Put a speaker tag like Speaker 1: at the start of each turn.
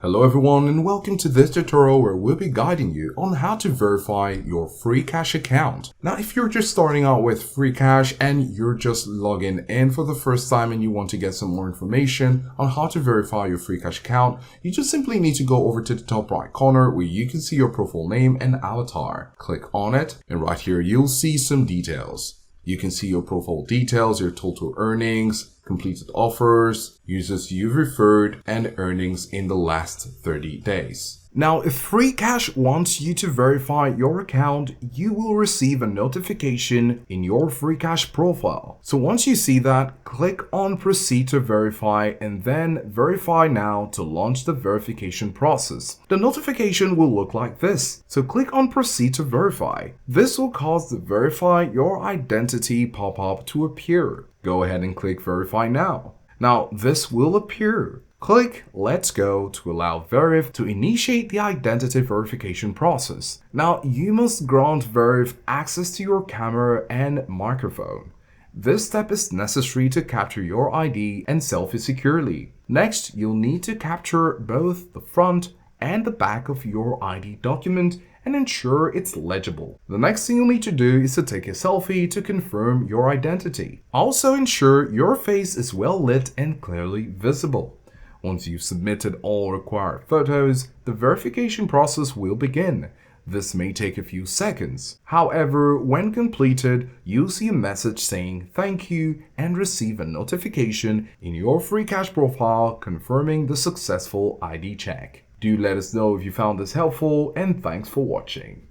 Speaker 1: Hello everyone and welcome to this tutorial where we'll be guiding you on how to verify your Freecash account. Now if you're just starting out with Freecash and you're just logging in for the first time and you want to get some more information on how to verify your Freecash account, you just simply need to go over to the top right corner where you can see your profile name and avatar. Click on it and right here you'll see some details. You can see your profile details, your total earnings, completed offers, users you've referred, and earnings in the last 30 days. Now, if Freecash wants you to verify your account, you will receive a notification in your Freecash profile. So once you see that, click on Proceed to Verify and then Verify Now to launch the verification process. The notification will look like this. So click on Proceed to Verify. This will cause the Verify Your Identity pop-up to appear. Go ahead and click Verify Now. Now, this will appear. Click Let's Go to allow Verif to initiate the identity verification process. Now, you must grant Verif access to your camera and microphone. This step is necessary to capture your ID and selfie securely. Next, you'll need to capture both the front and the back of your ID document and ensure it's legible. The next thing you'll need to do is to take a selfie to confirm your identity. Also ensure your face is well lit and clearly visible. Once you've submitted all required photos, the verification process will begin. This may take a few seconds. However, when completed, you'll see a message saying thank you and receive a notification in your Freecash profile confirming the successful ID check. Do let us know if you found this helpful and thanks for watching.